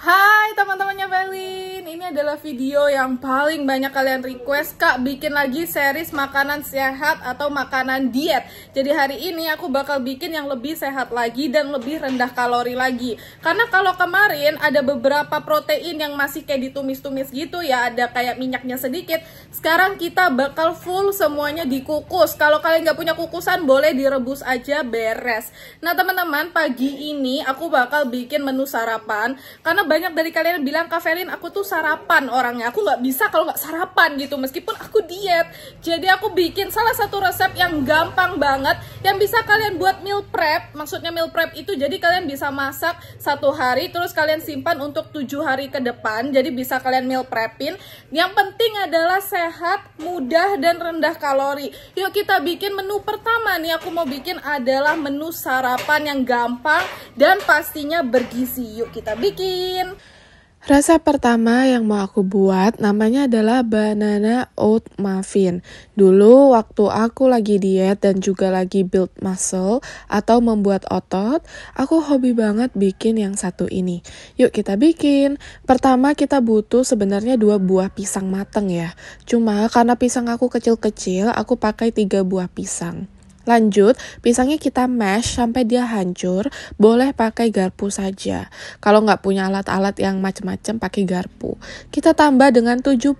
Hai teman-temannya Velin, ini adalah video yang paling banyak kalian request. Kak, bikin lagi series makanan sehat atau makanan diet. Jadi hari ini aku bakal bikin yang lebih sehat lagi dan lebih rendah kalori lagi. Karena kalau kemarin ada beberapa protein yang masih kayak ditumis-tumis gitu ya, ada kayak minyaknya sedikit. Sekarang kita bakal full semuanya dikukus. Kalau kalian nggak punya kukusan boleh direbus aja, beres. Nah teman-teman, pagi ini aku bakal bikin menu sarapan. Karena banyak dari kalian bilang, Kak Velin, aku tuh sarapan orangnya. Aku nggak bisa kalau nggak sarapan gitu, meskipun aku diet. Jadi aku bikin salah satu resep yang gampang banget, yang bisa kalian buat meal prep. Maksudnya meal prep itu jadi kalian bisa masak 1 hari, terus kalian simpan untuk 7 hari ke depan. Jadi bisa kalian meal prepin. Yang penting adalah sehat, mudah, dan rendah kalori. Yuk kita bikin menu pertama nih. Aku mau bikin adalah menu sarapan yang gampang dan pastinya bergizi. Yuk kita bikin. Resep pertama yang mau aku buat namanya adalah banana oat muffin. Dulu waktu aku lagi diet dan juga lagi build muscle atau membuat otot, aku hobi banget bikin yang satu ini. Yuk kita bikin. Pertama kita butuh sebenarnya 2 buah pisang mateng ya. Cuma karena pisang aku kecil-kecil, aku pakai 3 buah pisang. Lanjut, pisangnya kita mash sampai dia hancur, boleh pakai garpu saja. Kalau nggak punya alat-alat yang macam-macam, pakai garpu. Kita tambah dengan 75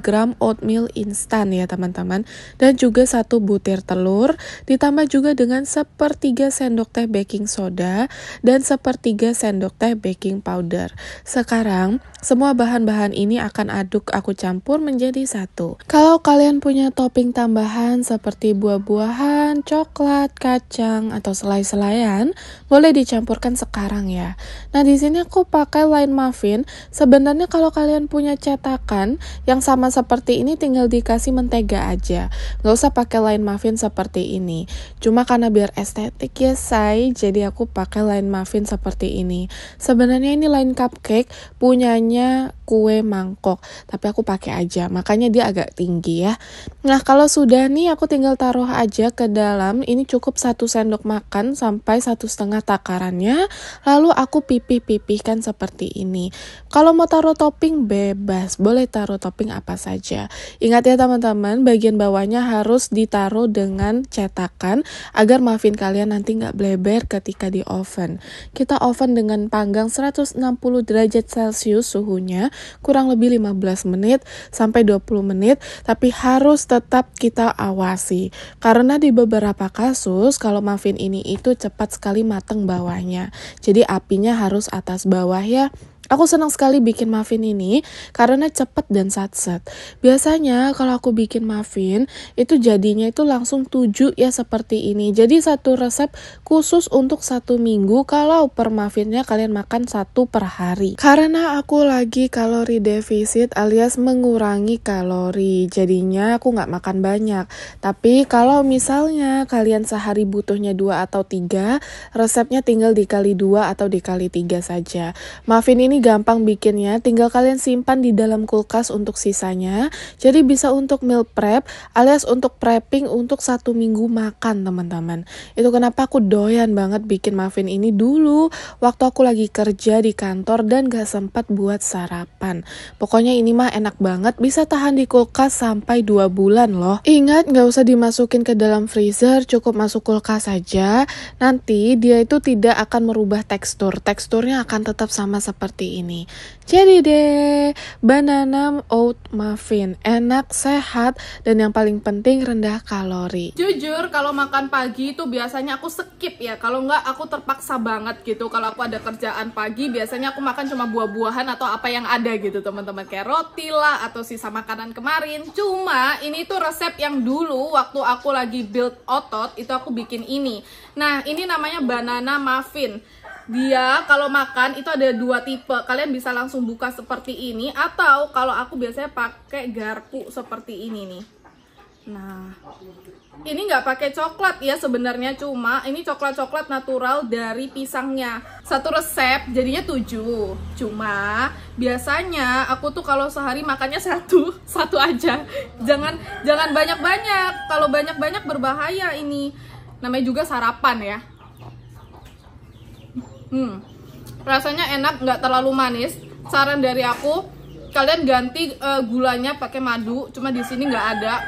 gram oatmeal instan ya teman-teman. Dan juga 1 butir telur, ditambah juga dengan 1/3 sendok teh baking soda, dan 1/3 sendok teh baking powder. Sekarang, semua bahan-bahan ini akan aku campur menjadi satu. Kalau kalian punya topping tambahan seperti buah-buahan, coklat, kacang, atau selai-selayan, boleh dicampurkan sekarang ya. Nah, di sini aku pakai line muffin. Sebenarnya kalau kalian punya cetakan yang sama seperti ini, tinggal dikasih mentega aja. Nggak usah pakai line muffin seperti ini. Cuma karena biar estetik ya, say, jadi aku pakai line muffin seperti ini. Sebenarnya ini line cupcake, punyanya kue mangkok, tapi aku pakai aja, makanya dia agak tinggi ya. Nah, kalau sudah nih, aku tinggal taruh aja ke dalam. Ini cukup 1 sendok makan sampai 1,5 takarannya. Lalu aku pipih-pipihkan seperti ini. Kalau mau taruh topping bebas, boleh taruh topping apa saja. Ingat ya teman-teman, bagian bawahnya harus ditaruh dengan cetakan agar muffin kalian nanti nggak bleber ketika di oven. Kita oven dengan panggang 160 derajat Celcius suhunya, kurang lebih 15 menit sampai 20 menit, tapi harus tetap kita awasi. Karena di beberapa kasus, kalau muffin ini itu cepat sekali mateng bawahnya. Jadi apinya harus atas bawah ya. Aku senang sekali bikin muffin ini karena cepet dan satset. Biasanya kalau aku bikin muffin, itu jadinya itu langsung 7 ya seperti ini. Jadi satu resep khusus untuk 1 minggu kalau per muffinnya kalian makan 1 per hari. Karena aku lagi kalori defisit alias mengurangi kalori, jadinya aku nggak makan banyak. Tapi kalau misalnya kalian sehari butuhnya 2 atau 3, resepnya tinggal dikali 2 atau dikali 3 saja. Muffin ini gampang bikinnya, tinggal kalian simpan di dalam kulkas untuk sisanya. Jadi bisa untuk meal prep alias untuk prepping untuk 1 minggu makan teman-teman. Itu kenapa aku doyan banget bikin muffin ini dulu waktu aku lagi kerja di kantor dan gak sempat buat sarapan. Pokoknya ini mah enak banget, bisa tahan di kulkas sampai 2 bulan loh. Ingat, gak usah dimasukin ke dalam freezer, cukup masuk kulkas saja. Nanti dia itu tidak akan merubah teksturnya akan tetap sama seperti ini. Jadi deh, banana oat muffin enak, sehat, dan yang paling penting rendah kalori. Jujur kalau makan pagi itu biasanya aku skip ya. Kalau nggak aku terpaksa banget gitu. Kalau aku ada kerjaan pagi, biasanya aku makan cuma buah-buahan atau apa yang ada gitu teman-teman, kayak roti lah atau sisa makanan kemarin. Cuma ini tuh resep yang dulu waktu aku lagi build otot itu aku bikin ini. Nah, ini namanya banana muffin. Dia kalau makan itu ada 2 tipe. Kalian bisa langsung buka seperti ini, atau kalau aku biasanya pakai garpu seperti ini nih. Nah, ini nggak pakai coklat ya sebenarnya, cuma ini coklat natural dari pisangnya. Satu resep jadinya 7. Cuma biasanya aku tuh kalau sehari makannya satu aja. Jangan banyak-banyak. Kalau banyak-banyak berbahaya ini. Namanya juga sarapan ya. Rasanya enak, nggak terlalu manis. Saran dari aku, kalian ganti gulanya pakai madu. Cuma di sini nggak ada,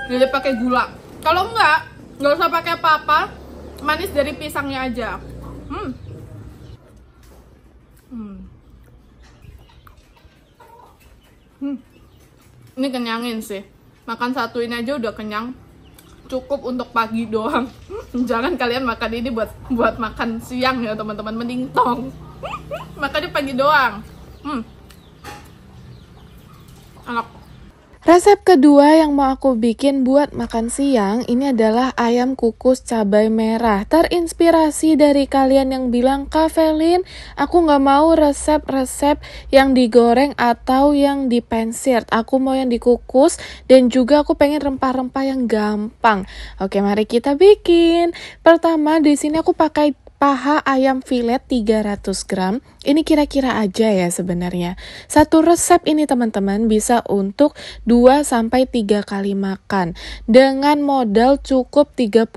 jadi pakai gula. Kalau nggak usah pakai apa-apa. Manis dari pisangnya aja. Ini kenyangin sih. Makan satu ini aja udah kenyang. Cukup untuk pagi doang. Jangan kalian makan ini buat makan siang ya teman-teman. Mending tong. Makannya pagi doang. Enak. Resep kedua yang mau aku bikin buat makan siang ini adalah ayam kukus cabai merah. Terinspirasi dari kalian yang bilang, Kak Velin, aku nggak mau resep-resep yang digoreng atau yang dipensir. Aku mau yang dikukus dan juga aku pengen rempah-rempah yang gampang. Oke, mari kita bikin. Pertama di sini aku pakai paha ayam filet 300 gram. Ini kira-kira aja ya sebenarnya. Satu resep ini teman-teman bisa untuk 2-3 kali makan. Dengan modal cukup 30.000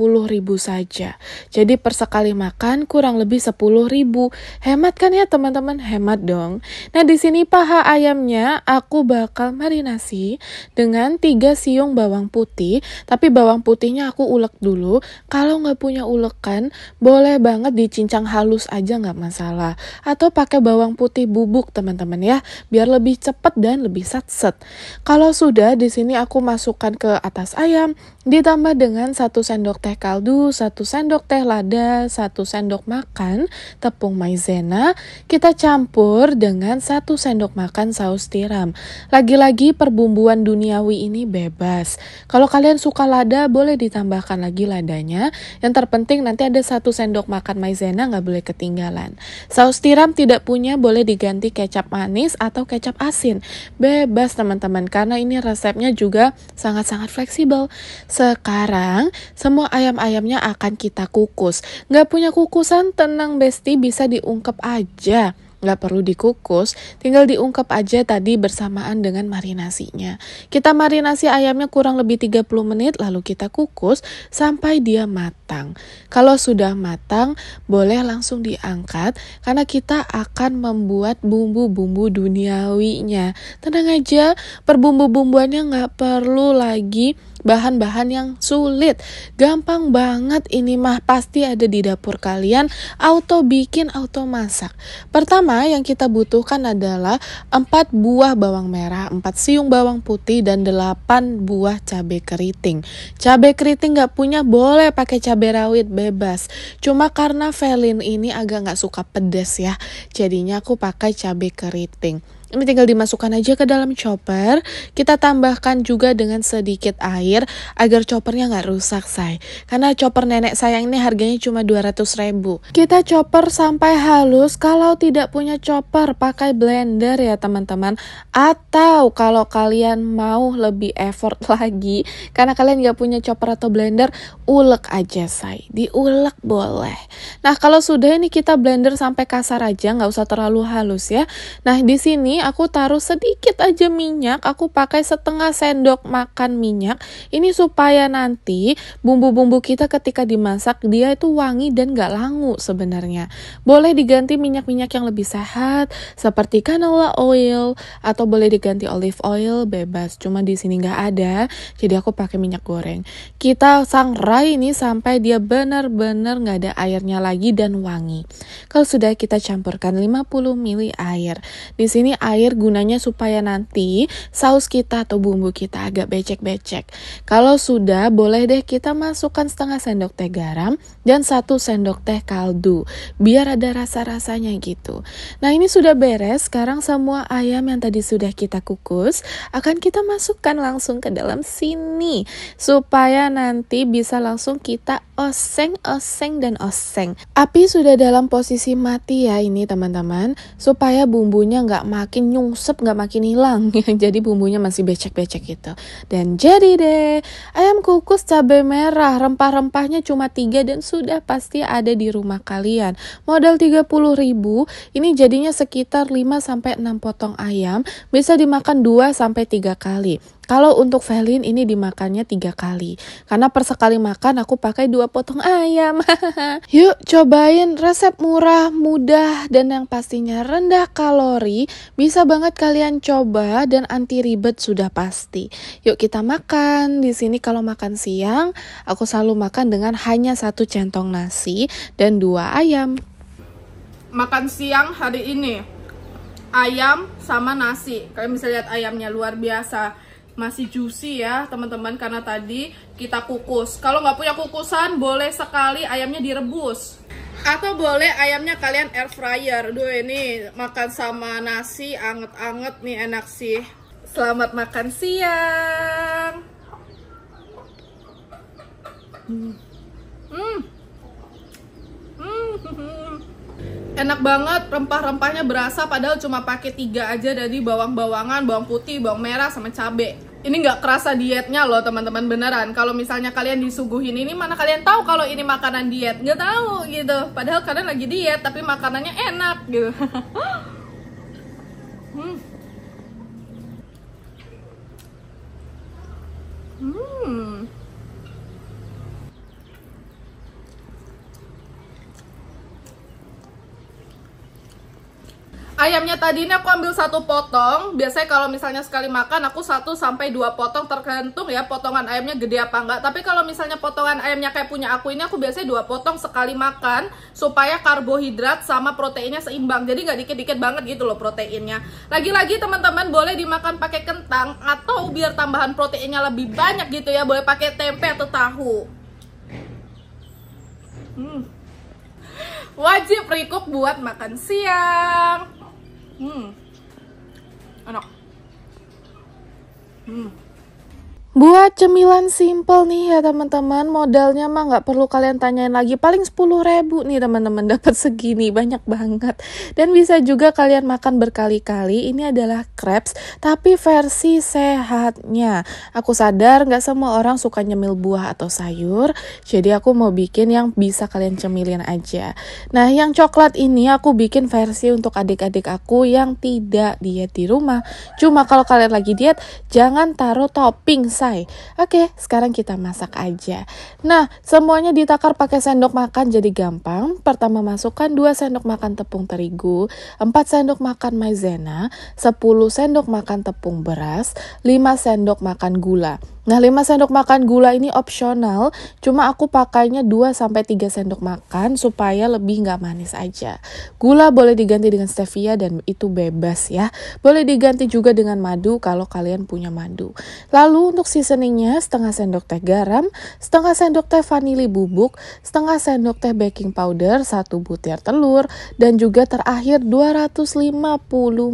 saja. Jadi per sekali makan kurang lebih 10.000. Hemat kan ya teman-teman? Hemat dong. Nah di sini paha ayamnya aku bakal marinasi dengan 3 siung bawang putih. Tapi bawang putihnya aku ulek dulu. Kalau nggak punya ulekan, boleh banget dicincang halus aja nggak masalah. Atau pakai bawang putih bubuk teman-teman ya, biar lebih cepat dan lebih satset. Kalau sudah, di sini aku masukkan ke atas ayam, ditambah dengan 1 sendok teh kaldu, 1 sendok teh lada, 1 sendok makan tepung maizena. Kita campur dengan 1 sendok makan saus tiram. Lagi-lagi perbumbuan duniawi ini bebas. Kalau kalian suka lada, boleh ditambahkan lagi ladanya. Yang terpenting nanti ada 1 sendok makan maizena, nggak boleh ketinggalan. Saus tiram tidak punya, boleh diganti kecap manis atau kecap asin. Bebas teman-teman, karena ini resepnya juga sangat-sangat fleksibel. Sekarang semua ayam-ayamnya akan kita kukus. Nggak punya kukusan, tenang besti, bisa diungkep aja. Nggak perlu dikukus, tinggal diungkep aja tadi bersamaan dengan marinasinya. Kita marinasi ayamnya kurang lebih 30 menit, lalu kita kukus sampai dia matang. Kalau sudah matang, boleh langsung diangkat, karena kita akan membuat bumbu-bumbu duniawinya. Tenang aja, perbumbu-bumbuannya nggak perlu lagi bahan-bahan yang sulit. Gampang banget ini mah, pasti ada di dapur kalian, auto bikin, auto masak. Pertama yang kita butuhkan adalah 4 buah bawang merah, 4 siung bawang putih, dan 8 buah cabai keriting. Cabai keriting gak punya, boleh pakai cabai rawit, bebas. Cuma karena Velin ini agak gak suka pedas ya, jadinya aku pakai cabai keriting. Ini tinggal dimasukkan aja ke dalam chopper. Kita tambahkan juga dengan sedikit air agar choppernya nggak rusak, say. Karena chopper nenek saya ini harganya cuma 200.000. Kita chopper sampai halus. Kalau tidak punya chopper, pakai blender ya teman-teman. Atau kalau kalian mau lebih effort lagi, karena kalian nggak punya chopper atau blender, ulek aja, say. Diulek boleh. Nah kalau sudah ini kita blender sampai kasar aja, nggak usah terlalu halus ya. Nah di sini aku taruh sedikit aja minyak, aku pakai setengah sendok makan minyak. Ini supaya nanti bumbu-bumbu kita ketika dimasak dia itu wangi dan gak langu sebenarnya. Boleh diganti minyak-minyak yang lebih sehat seperti canola oil atau boleh diganti olive oil, bebas. Cuma di sini gak ada, jadi aku pakai minyak goreng. Kita sangrai ini sampai dia benar-benar gak ada airnya lagi dan wangi. Kalau sudah, kita campurkan 50 ml air. Di sini air gunanya supaya nanti saus kita atau bumbu kita agak becek-becek. Kalau sudah, boleh deh kita masukkan setengah sendok teh garam dan 1 sendok teh kaldu, biar ada rasa-rasanya gitu. Nah ini sudah beres. Sekarang semua ayam yang tadi sudah kita kukus akan kita masukkan langsung ke dalam sini, supaya nanti bisa langsung kita oseng dan oseng. Api sudah dalam posisi mati ya ini teman-teman, supaya bumbunya nggak makin nyungsep, nggak makin hilang. Jadi bumbunya masih becek-becek gitu. Dan jadi deh, ayam kukus cabai merah, rempah-rempahnya cuma 3 dan sudah pasti ada di rumah kalian. Modal 30.000, ini jadinya sekitar 5-6 potong ayam, bisa dimakan 2-3 kali. Kalau untuk Velin ini dimakannya 3 kali. Karena per sekali makan aku pakai 2 2 potong ayam. Yuk cobain resep murah, mudah, dan yang pastinya rendah kalori. Bisa banget kalian coba dan anti ribet sudah pasti. Yuk kita makan. Di sini kalau makan siang, aku selalu makan dengan hanya 1 centong nasi dan 2 ayam. Makan siang hari ini ayam sama nasi. Kalian bisa lihat ayamnya luar biasa, masih juicy ya teman-teman, karena tadi kita kukus. Kalau nggak punya kukusan, boleh sekali ayamnya direbus, atau boleh ayamnya kalian air fryer. Duh, ini makan sama nasi anget-anget nih, enak sih. Selamat makan siang. Enak banget, rempah-rempahnya berasa, padahal cuma pakai 3 aja, dari bawang-bawangan, bawang putih, bawang merah, sama cabai. Ini nggak kerasa dietnya loh teman-teman, beneran. Kalau misalnya kalian disuguhin ini, mana kalian tahu kalau ini makanan diet? Nggak tahu gitu. Padahal kalian lagi diet, tapi makanannya enak gitu. Ayamnya tadi ini aku ambil 1 potong. Biasanya kalau misalnya sekali makan aku 1 sampai 2 potong, tergantung ya potongan ayamnya gede apa enggak. Tapi kalau misalnya potongan ayamnya kayak punya aku ini, aku biasanya 2 potong sekali makan, supaya karbohidrat sama proteinnya seimbang. Jadi nggak dikit-dikit banget gitu loh proteinnya. Lagi-lagi teman-teman, boleh dimakan pakai kentang, atau biar tambahan proteinnya lebih banyak gitu ya, boleh pakai tempe atau tahu. Wajib recook buat makan siang. Enak. Buat cemilan simple nih ya teman-teman, modalnya mah nggak perlu kalian tanyain lagi, paling 10.000 nih teman-teman dapat segini, banyak banget. Dan bisa juga kalian makan berkali-kali. Ini adalah crepes tapi versi sehatnya. Aku sadar nggak semua orang suka nyemil buah atau sayur, jadi aku mau bikin yang bisa kalian cemilin aja. Nah, yang coklat ini aku bikin versi untuk adik-adik aku yang tidak diet di rumah. Cuma kalau kalian lagi diet, jangan taruh topping. Oke, sekarang kita masak aja. Nah, semuanya ditakar pakai sendok makan jadi gampang. Pertama masukkan 2 sendok makan tepung terigu, 4 sendok makan maizena, 10 sendok makan tepung beras, 5 sendok makan gula. Nah, 5 sendok makan gula ini opsional, cuma aku pakainya 2-3 sendok makan supaya lebih nggak manis aja. Gula boleh diganti dengan stevia dan itu bebas ya. Boleh diganti juga dengan madu kalau kalian punya madu. Lalu untuk seasoningnya, setengah sendok teh garam, setengah sendok teh vanili bubuk, setengah sendok teh baking powder, 1 butir telur, dan juga terakhir 250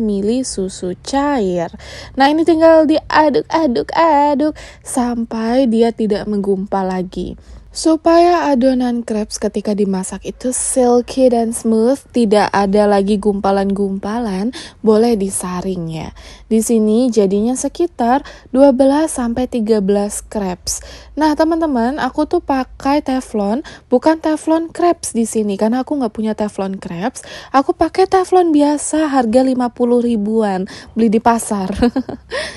ml susu cair. Nah, ini tinggal diaduk-aduk-aduk sampai dia tidak menggumpal lagi. Supaya adonan crepes ketika dimasak itu silky dan smooth, tidak ada lagi gumpalan-gumpalan, boleh disaring ya. Di sini jadinya sekitar 12-13 crepes. Nah, teman-teman, aku tuh pakai teflon, bukan teflon crepes di sini karena aku nggak punya teflon crepes. Aku pakai teflon biasa, harga 50 ribuan, beli di pasar.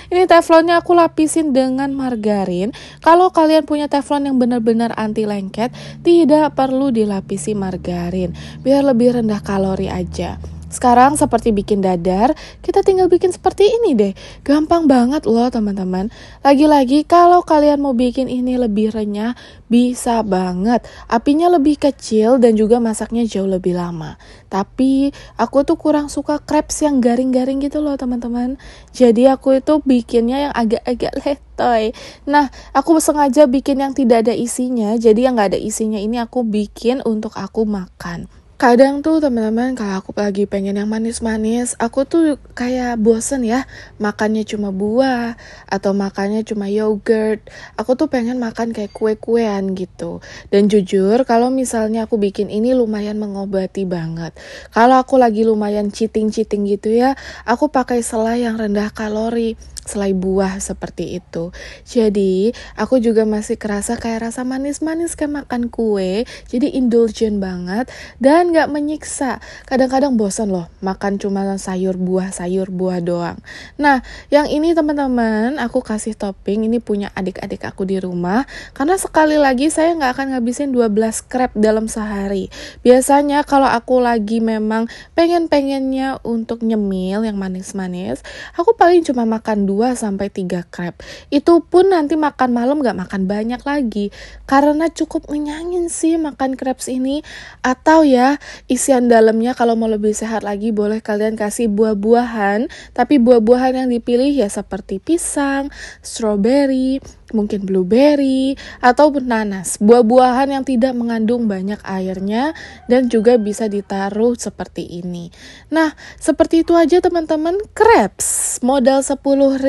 Ini teflonnya aku lapisin dengan margarin. Kalau kalian punya teflon yang benar-benar anti lengket, tidak perlu dilapisi margarin, biar lebih rendah kalori aja. Sekarang seperti bikin dadar, kita tinggal bikin seperti ini deh. Gampang banget loh teman-teman. Lagi-lagi kalau kalian mau bikin ini lebih renyah, bisa banget. Apinya lebih kecil dan juga masaknya jauh lebih lama. Tapi aku tuh kurang suka crepes yang garing-garing gitu loh teman-teman. Jadi aku itu bikinnya yang agak-agak letoy. Nah, aku sengaja bikin yang tidak ada isinya. Jadi yang gak ada isinya ini aku bikin untuk aku makan. Kadang tuh teman-teman kalau aku lagi pengen yang manis-manis, aku tuh kayak bosen ya makannya cuma buah atau makannya cuma yogurt. Aku tuh pengen makan kayak kue-kuean gitu. Dan jujur kalau misalnya aku bikin ini lumayan mengobati banget. Kalau aku lagi lumayan cheating-cheating gitu ya, aku pakai selai yang rendah kalori, selai buah seperti itu. Jadi aku juga masih kerasa kayak rasa manis-manis kayak makan kue, jadi indulgent banget dan dan gak menyiksa. Kadang-kadang bosan loh makan cuma sayur buah doang. Nah, yang ini teman-teman aku kasih topping, ini punya adik-adik aku di rumah. Karena sekali lagi saya gak akan ngabisin 12 crepe dalam sehari. Biasanya kalau aku lagi memang pengen-pengennya untuk nyemil yang manis-manis, aku paling cuma makan 2-3 crepe. Itu pun nanti makan malam gak makan banyak lagi. Karena cukup ngenyangin sih makan crepes ini. Atau ya isian dalamnya kalau mau lebih sehat lagi boleh kalian kasih buah-buahan. Tapi buah-buahan yang dipilih ya seperti pisang, strawberry, mungkin blueberry, ataupun nanas. Buah-buahan yang tidak mengandung banyak airnya dan juga bisa ditaruh seperti ini. Nah, seperti itu aja teman-teman, crepes. Modal 10.000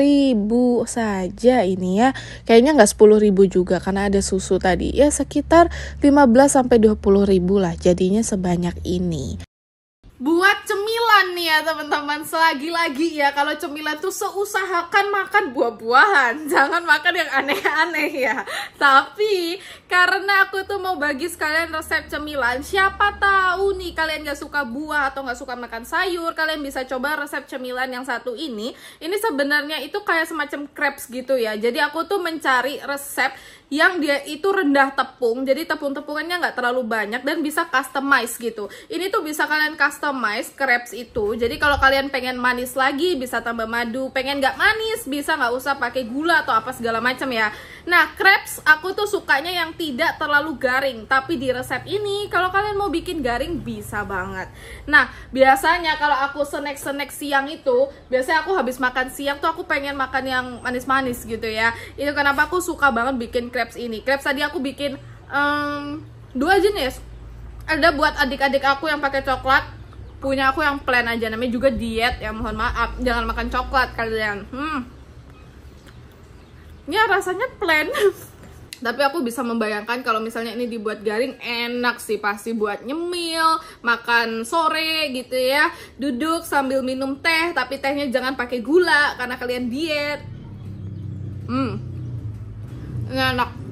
saja ini ya. Kayaknya nggak 10.000 juga karena ada susu tadi. Ya sekitar 15-20.000 lah jadinya sebanyak ini. Buat cemilan nih ya teman-teman, selagi-lagi ya kalau cemilan tuh seusahakan makan buah-buahan, jangan makan yang aneh-aneh ya. Tapi karena aku tuh mau bagi sekalian resep cemilan, siapa tahu nih kalian gak suka buah atau gak suka makan sayur, kalian bisa coba resep cemilan yang satu ini. Ini sebenarnya itu kayak semacam crepes gitu ya. Jadi aku tuh mencari resep yang dia itu rendah tepung, jadi tepung-tepungannya nggak terlalu banyak dan bisa customize gitu. Ini tuh bisa kalian customize crepes itu. Jadi kalau kalian pengen manis lagi bisa tambah madu, pengen nggak manis bisa nggak usah pakai gula atau apa segala macam ya. Nah, crepes aku tuh sukanya yang tidak terlalu garing, tapi di resep ini kalau kalian mau bikin garing bisa banget. Nah, biasanya kalau aku snack siang itu, biasanya aku habis makan siang tuh aku pengen makan yang manis-manis gitu ya. Itu kenapa aku suka banget bikin crepes ini. Crepes tadi aku bikin 2 jenis. Ada buat adik-adik aku yang pakai coklat, punya aku yang plain aja, namanya juga diet ya, mohon maaf, jangan makan coklat kalian. Ya rasanya plain. Tapi aku bisa membayangkan kalau misalnya ini dibuat garing, enak sih pasti buat nyemil, makan sore gitu ya, duduk sambil minum teh, tapi tehnya jangan pakai gula karena kalian diet. Ini enak.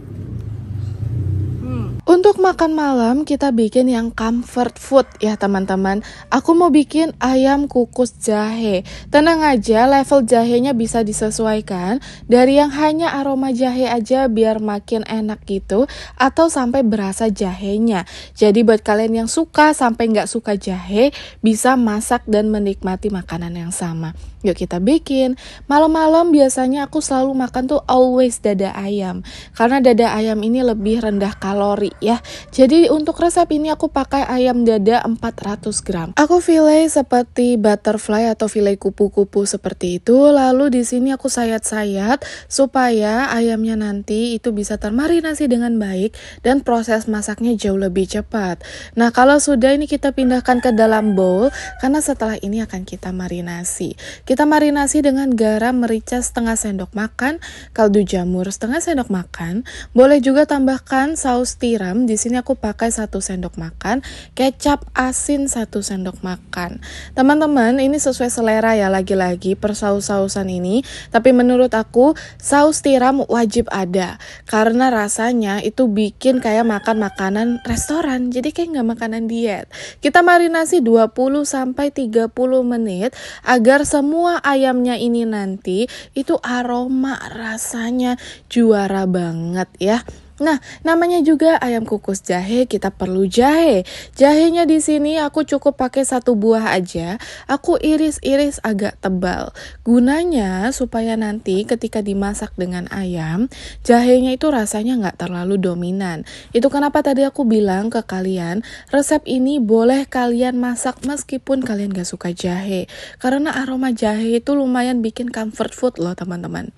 Untuk makan malam kita bikin yang comfort food ya teman-teman. Aku mau bikin ayam kukus jahe. Tenang aja, level jahenya bisa disesuaikan dari yang hanya aroma jahe aja biar makin enak gitu, atau sampai berasa jahenya. Jadi buat kalian yang suka sampai nggak suka jahe, bisa masak dan menikmati makanan yang sama. Yuk kita bikin. Malam-malam biasanya aku selalu makan tuh always dada ayam, karena dada ayam ini lebih rendah kalori ya. Jadi untuk resep ini aku pakai ayam dada 400 gram. Aku fillet seperti butterfly atau fillet kupu-kupu seperti itu. Lalu di sini aku sayat-sayat supaya ayamnya nanti itu bisa termarinasi dengan baik dan proses masaknya jauh lebih cepat. Nah, kalau sudah ini kita pindahkan ke dalam bowl karena setelah ini akan kita marinasi. Kita marinasi dengan garam merica setengah sendok makan, kaldu jamur setengah sendok makan. Boleh juga tambahkan saus tiram. Di sini aku pakai 1 sendok makan, kecap asin 1 sendok makan. Teman-teman, ini sesuai selera ya, lagi-lagi persaus-sausan ini. Tapi menurut aku saus tiram wajib ada karena rasanya itu bikin kayak makan makanan restoran. Jadi kayak nggak makanan diet. Kita marinasi 20-30 menit agar semua ayamnya ini nanti itu aroma rasanya juara banget ya. Nah, namanya juga ayam kukus jahe, kita perlu jahe. Jahenya di sini aku cukup pakai 1 buah aja. Aku iris-iris agak tebal. Gunanya supaya nanti ketika dimasak dengan ayam, jahenya itu rasanya nggak terlalu dominan. Itu kenapa tadi aku bilang ke kalian, resep ini boleh kalian masak meskipun kalian nggak suka jahe. Karena aroma jahe itu lumayan bikin comfort food loh teman-teman.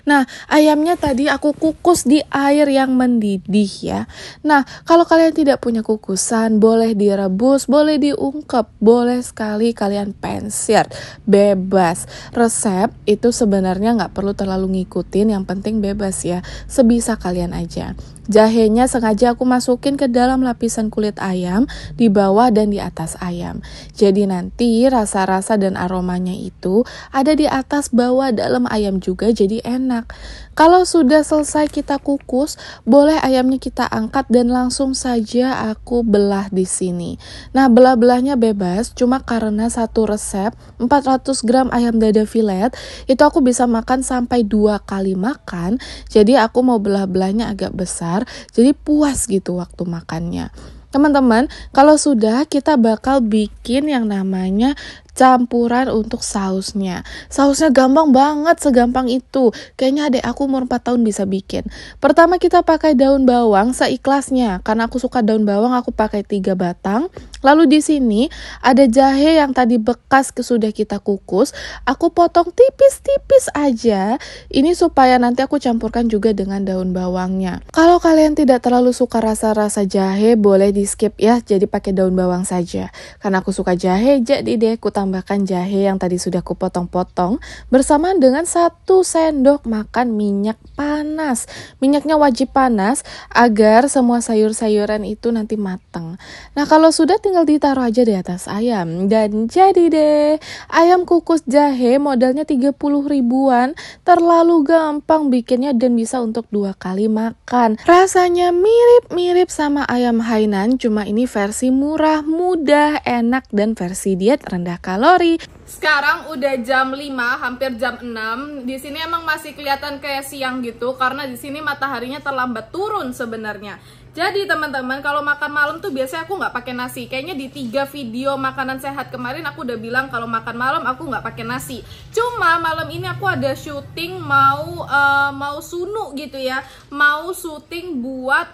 Nah, ayamnya tadi aku kukus di air yang mendidih ya. Nah, kalau kalian tidak punya kukusan, boleh direbus, boleh diungkep, boleh sekali kalian pensier, bebas. Resep itu sebenarnya nggak perlu terlalu ngikutin, yang penting bebas ya, sebisa kalian aja. Jahenya sengaja aku masukin ke dalam lapisan kulit ayam di bawah dan di atas ayam. Jadi nanti rasa-rasa dan aromanya itu ada di atas, bawah, dalam ayam juga, jadi enak. Kalau sudah selesai kita kukus, boleh ayamnya kita angkat dan langsung saja aku belah di sini. Nah, belah-belahnya bebas, cuma karena satu resep 400 gram ayam dada filet itu aku bisa makan sampai 2 kali makan. Jadi aku mau belah-belahnya agak besar, jadi puas gitu waktu makannya. Teman-teman, kalau sudah, kita bakal bikin yang namanya campuran untuk sausnya. Sausnya gampang banget, segampang itu. Kayaknya adek aku umur 4 tahun bisa bikin. Pertama kita pakai daun bawang seikhlasnya. Karena aku suka daun bawang, aku pakai 3 batang. Lalu di sini ada jahe yang tadi bekas sudah kita kukus. Aku potong tipis-tipis aja. Ini supaya nanti aku campurkan juga dengan daun bawangnya. Kalau kalian tidak terlalu suka rasa-rasa jahe, boleh di skip ya, jadi pakai daun bawang saja. Karena aku suka jahe, jadi deh aku tambahkan jahe yang tadi sudah aku potong-potong bersamaan dengan 1 sendok makan minyak panas. Minyaknya wajib panas agar semua sayur-sayuran itu nanti matang. Nah, kalau sudah tinggal ditaruh aja di atas ayam dan jadi deh ayam kukus jahe, modalnya 30 ribuan. Terlalu gampang bikinnya dan bisa untuk 2 kali makan. Rasanya mirip-mirip sama ayam Hainan, cuma ini versi murah, mudah, enak, dan versi diet rendah kalori. Sekarang udah jam 5, hampir jam 6. Di sini emang masih kelihatan kayak siang gitu karena di sini mataharinya terlambat turun sebenarnya. Jadi teman-teman, kalau makan malam tuh biasanya aku nggak pakai nasi. Kayaknya di 3 video makanan sehat kemarin aku udah bilang kalau makan malam aku nggak pakai nasi. Cuma malam ini aku ada syuting mau sunu gitu ya, mau syuting buat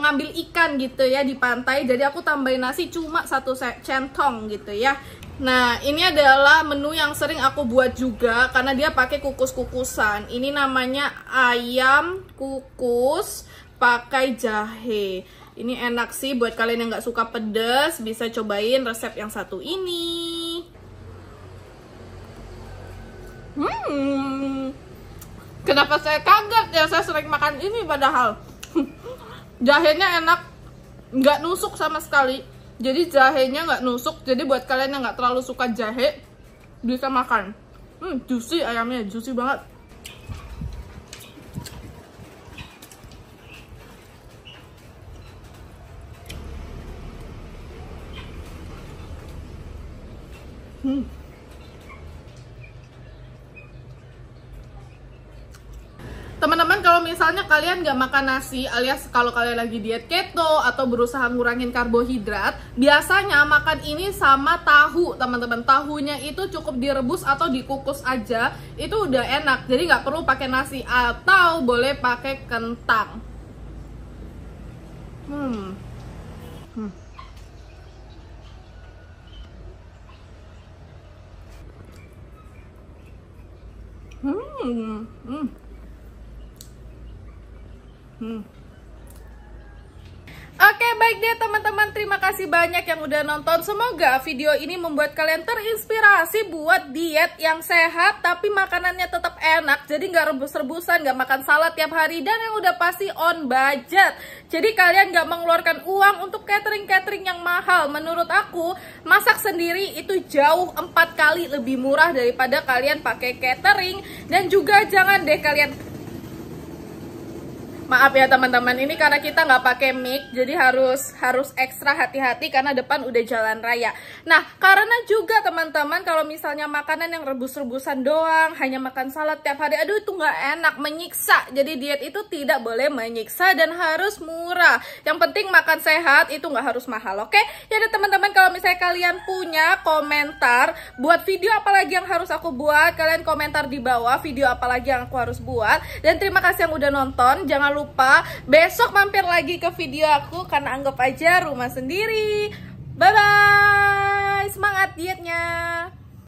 ngambil ikan gitu ya di pantai. Jadi aku tambahin nasi cuma 1 centong gitu ya. Nah, ini adalah menu yang sering aku buat juga karena dia pakai kukus-kukusan. Ini namanya ayam kukus pakai jahe. Ini enak sih buat kalian yang nggak suka pedas, bisa cobain resep yang satu ini. Kenapa saya kaget ya, saya sering makan ini padahal. Jahenya enak, nggak nusuk sama sekali. Jadi jahenya nggak nusuk, jadi buat kalian yang nggak terlalu suka jahe bisa makan. Juicy ayamnya, juicy banget. Teman-teman, kalau misalnya kalian nggak makan nasi, alias kalau kalian lagi diet keto atau berusaha ngurangin karbohidrat, biasanya makan ini sama tahu, teman-teman. Tahunya itu cukup direbus atau dikukus aja, itu udah enak. Jadi nggak perlu pakai nasi atau boleh pakai kentang. Oke, baik deh teman-teman, terima kasih banyak yang udah nonton. Semoga video ini membuat kalian terinspirasi buat diet yang sehat tapi makanannya tetap enak. Jadi nggak rebus-rebusan, nggak makan salad tiap hari, dan yang udah pasti on budget. Jadi kalian nggak mengeluarkan uang untuk catering-catering yang mahal. Menurut aku, masak sendiri itu jauh 4 kali lebih murah daripada kalian pakai catering. Dan juga jangan deh kalian, maaf ya teman-teman, ini karena kita nggak pakai mic, jadi harus ekstra hati-hati karena depan udah jalan raya. Nah, karena juga teman-teman, kalau misalnya makanan yang rebus-rebusan doang, hanya makan salad tiap hari, aduh itu nggak enak, menyiksa. Jadi diet itu tidak boleh menyiksa dan harus murah. Yang penting makan sehat, itu nggak harus mahal, oke? Jadi teman-teman, kalau misalnya kalian punya komentar buat video apa lagi yang harus aku buat, kalian komentar di bawah video apa lagi yang aku harus buat. Dan terima kasih yang udah nonton. Jangan lupa besok mampir lagi ke video aku karena anggap aja rumah sendiri. Bye bye, semangat dietnya.